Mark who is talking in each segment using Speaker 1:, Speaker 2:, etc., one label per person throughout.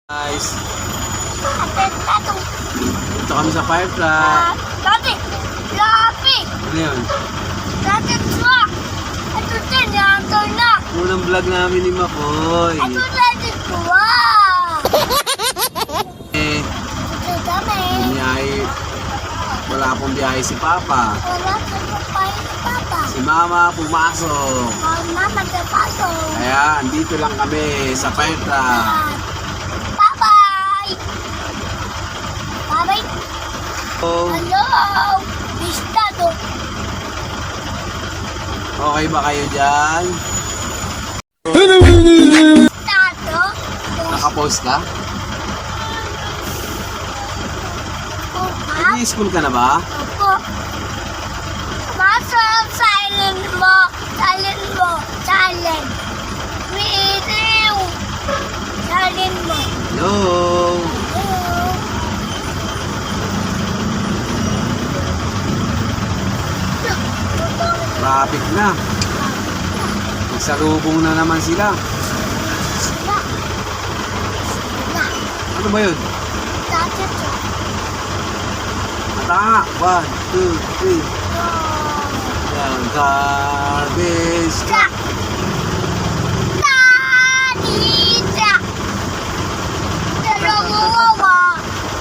Speaker 1: Guys, dito kami sa Firefly.
Speaker 2: Dati, lapi.
Speaker 1: Ano yun?
Speaker 2: Dati, truck. Ito din, yanto na.
Speaker 1: Unang vlog namin ni Makoy.
Speaker 2: Ito dati, truck.
Speaker 1: Eh,
Speaker 2: Ito dami.
Speaker 1: biyahe. Wala pong biyahe si Papa.
Speaker 2: Wala sa kapay ni Papa.
Speaker 1: Si Mama pumasok.
Speaker 2: Mama, magpapasok.
Speaker 1: Kaya, andito lang kami sa Firefly.
Speaker 2: Bye-bye. Bye-bye.
Speaker 1: Oh,
Speaker 2: Hello. Estado.
Speaker 1: okay ba kayo dyan?
Speaker 2: Estado.
Speaker 1: Nakapost ka?
Speaker 2: Opa.
Speaker 1: Nag-i-school ka na ba?
Speaker 2: Opo. Masarap silent mo. Silent mo. Silent. Video. Silent mo.
Speaker 1: Hello?
Speaker 2: Hello.
Speaker 1: Traffic na. Nagsalubong na naman sila.
Speaker 2: Sila. Sila.
Speaker 1: Ano ba yun?
Speaker 2: Dati to.
Speaker 1: Mata! 1, 2, 3. Yan, garbage truck.
Speaker 2: Daddy truck. Dalawa.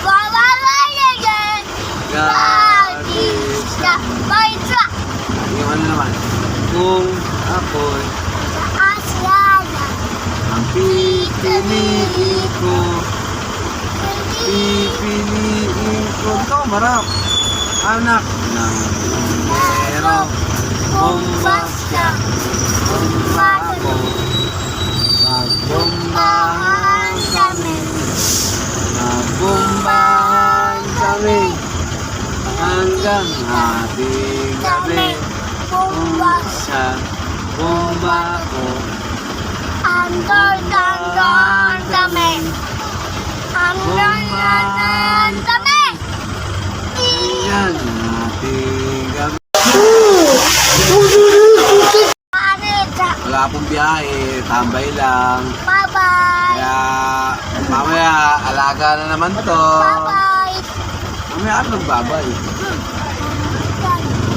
Speaker 2: Babayayan. Daddy
Speaker 1: Garbage truck.
Speaker 2: truck. My truck.
Speaker 1: Yung ano naman, kung ako'y
Speaker 2: Asyana.
Speaker 1: ang pipiliin ko, pipiliin ko. Ito, marap. Anak ng pero bumbasya, bumba ko, magbumbahan kami, magbumbahan kami, hanggang ating gabi. Bumbasya, bumba ko,
Speaker 2: Andor kami. Andor kami.
Speaker 1: hanggang ating gabi. Wala pong biyahe, tambay lang.
Speaker 2: Bye-bye.
Speaker 1: Kaya mamaya alaga na naman to.
Speaker 2: Bye-bye.
Speaker 1: Mamaya ano nagbabay?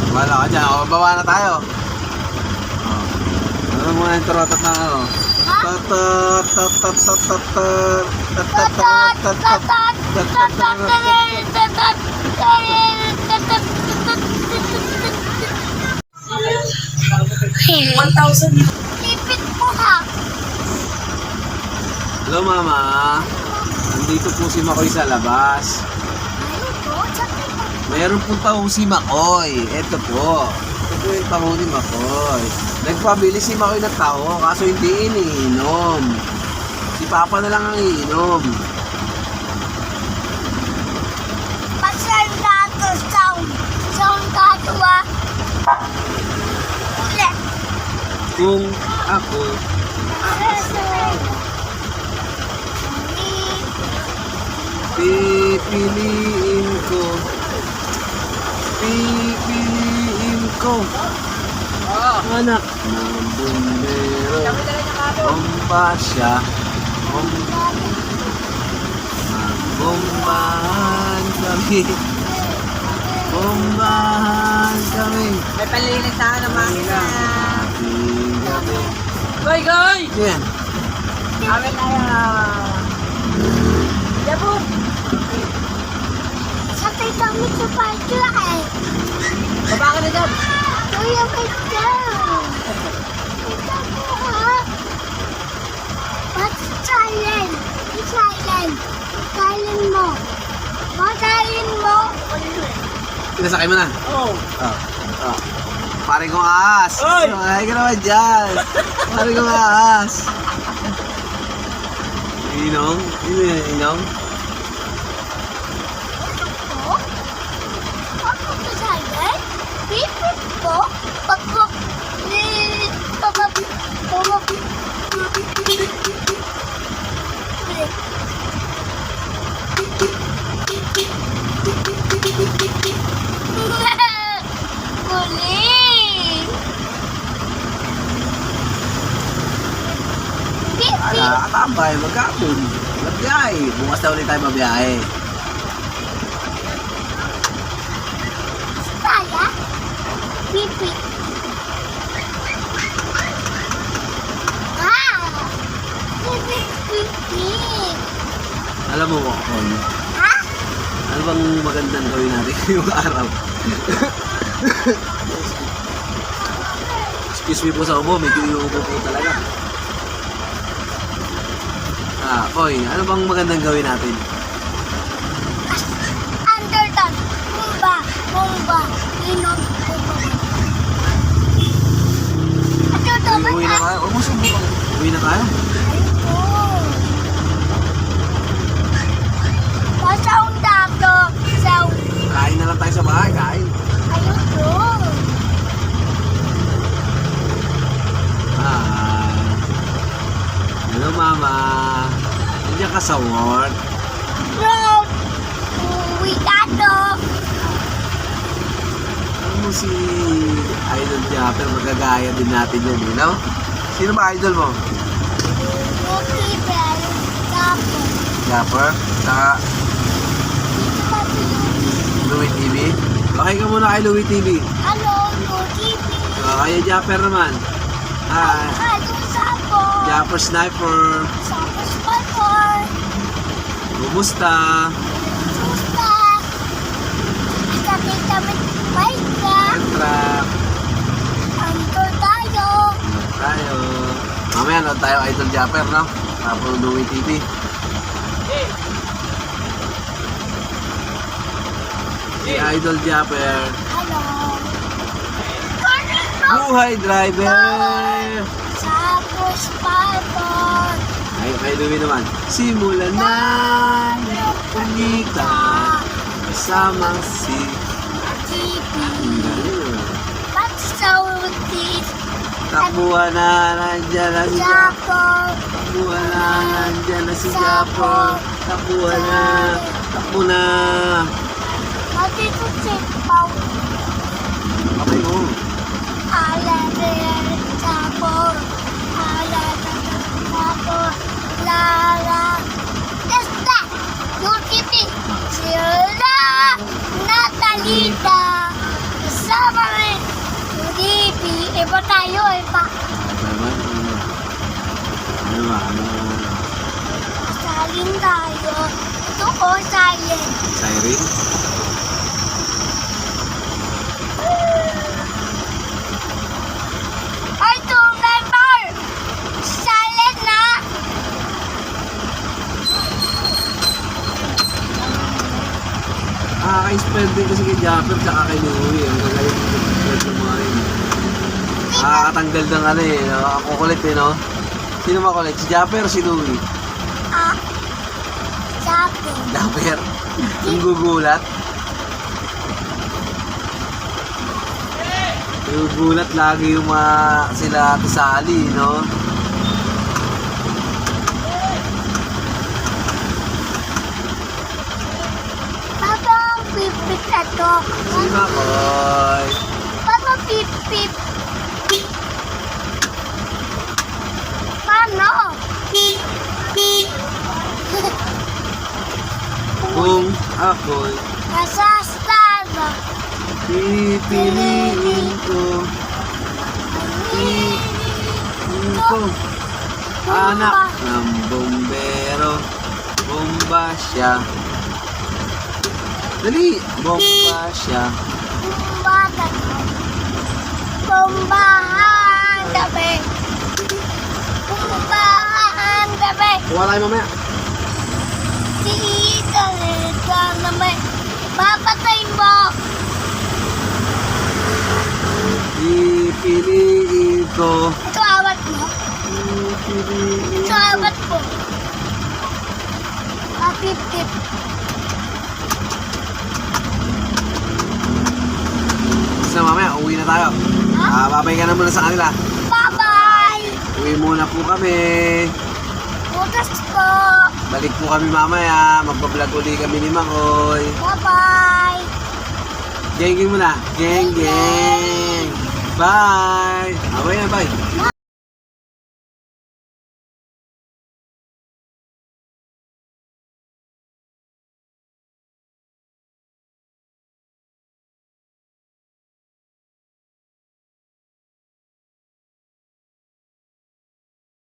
Speaker 1: Wala ka dyan. O, baba na tayo. Ano muna yung turotot na ano? Totot, totot, totot,
Speaker 2: Lipit po ha.
Speaker 1: Hello mama. Nandito po si Makoy sa labas.
Speaker 2: Ayun po, sakit po.
Speaker 1: Mayroon po taong si Makoy. Ito po. Ito po yung taho ni Makoy. Nagpabili si Makoy ng taho kaso hindi iniinom. Si Papa na lang ang iinom.
Speaker 2: Pasal dato sound. Sound dato ah. Ulit.
Speaker 1: Kung ako pipiliin ko, pipiliin ko, anak ng bumbero, bombasya, bombahan kami, bombahan kami.
Speaker 3: May palilig tayo ng makina.
Speaker 1: Ating gabi.
Speaker 3: Goy, goy!
Speaker 1: Yan.
Speaker 3: Amin na yan. Yabo!
Speaker 2: Sakay kami sa party eh.
Speaker 3: Baba ka na dyan.
Speaker 2: Kuya, wait down. Ito po ha. What's silent? It's silent. Silent mo. Silent mo.
Speaker 1: Pinasakay mo na.
Speaker 3: Oo.
Speaker 1: Pare kong ahas.
Speaker 3: Oy!
Speaker 1: Ay ka naman dyan. Pare kong ahas. Inong? Inong?
Speaker 2: Po? Ako sa silent? Pipit po? Pagpo... Kuling!
Speaker 1: Nakakatambay, magkapon. Biyahe. Bukas na ulit tayo mabiyahe.
Speaker 2: Saya. Pipi. Ah. Pipi, pipi.
Speaker 1: Alam mo, Wakon,
Speaker 2: Ha?
Speaker 1: ano bang magandang gawin natin ngayong araw? Excuse me po sa ubo, medyo iuubo po talaga. Koy, ano bang magandang gawin natin?
Speaker 2: Underdog. Bumba. Bumba. Inom. Bumba. Ito to ba?
Speaker 1: Uwi na tayo. Huwag mo subukan. Uwi na tayo.
Speaker 2: Ayoko. Basta ang dato. Sa
Speaker 1: Kain na lang tayo sa bahay, kain.
Speaker 2: ayoko.
Speaker 1: Hello, Mama. Nandiyan ka sa work.
Speaker 2: Bro. Uwi dato.
Speaker 1: Alam mo si Idol Japper, magagaya din natin yun, you know? Sino ba idol mo?
Speaker 2: Lucky Bell. Dapo.
Speaker 1: Japper? Saka
Speaker 2: Dito pa si Lucky.
Speaker 1: Louie TV? Okay ka muna kay Louie TV.
Speaker 2: Hello, Lucky Bell.
Speaker 1: Kaya Japper naman. Hi.
Speaker 2: Hello, Sapo.
Speaker 1: Japper Sniper.
Speaker 2: Sapo Spider.
Speaker 1: Kumusta?
Speaker 2: Susta. Sabi kami, bye ka.
Speaker 1: Entra.
Speaker 2: Antor tayo.
Speaker 1: Tayo. Mamaya nood tayo Idol Japper, no? Tapos Louie TV. Si Idol Japper.
Speaker 2: Hello. Cornero.
Speaker 1: Buhay driver!
Speaker 2: Sapo Spider.
Speaker 1: Ay, kay Louie naman. Simulan na kumita kasama si
Speaker 2: TV.
Speaker 1: Galing.
Speaker 2: Pagsautit.
Speaker 1: Takbuhan na, nandyan na si Japper.
Speaker 2: Sapo.
Speaker 1: Takbuhan na, nandyan na si Japper. Takbuhan na, takbo na.
Speaker 2: Matito si Pao.
Speaker 1: Okay mo.
Speaker 2: Alader Sapo. Alader Sapo. Lala. Esta. UTP. Sila. Natalita. Kasama rin. UTP. Iba tayo, iba.
Speaker 1: Naman, ano ba?
Speaker 2: Salin tayo. Ito ko, silent.
Speaker 1: Siren?
Speaker 2: Ay, ito, member! Silent na!
Speaker 1: Kaka-spell din kasi kay Japper tsaka kay Louie. Ang gagaling yung spell ng mga yun. Nakakatanggal ng ano eh. Ako kulit eh, no? Sino makulit? Si Japper o si Louie?
Speaker 2: Ah, sabi.
Speaker 1: Japper? Yung gugulat? Gugulat lagi yung mga sila Ate Sally, no?
Speaker 2: Papa, pipip ito.
Speaker 1: Si Makoy.
Speaker 2: Papa, pipip. Paano?
Speaker 1: Kung ako'y
Speaker 2: Nasastada.
Speaker 1: pipiliin ko, pipiliin ko, anak ng bombero, bomba siya. Dali, bomba siya.
Speaker 2: Bumbatan. Bumbahan gabi. Bumbahan gabi.
Speaker 1: Kuha tayo mamaya.
Speaker 2: Dito, dito naman. Papatay mo.
Speaker 1: Pipiliin ko,
Speaker 2: Ito awat mo.
Speaker 1: pipiliin
Speaker 2: Ito
Speaker 1: ko.
Speaker 2: awat mo. Papipip.
Speaker 1: Basta mamaya, uwi na tayo. Babay ka na muna sa kanila.
Speaker 2: Bye-bye.
Speaker 1: Uwi muna po kami.
Speaker 2: Bukas po.
Speaker 1: Balik po kami mamaya. Magbablog uli kami ni Makoy.
Speaker 2: Bye-bye.
Speaker 1: Geng muna. Geng, geng. Bye. Abay na, bye.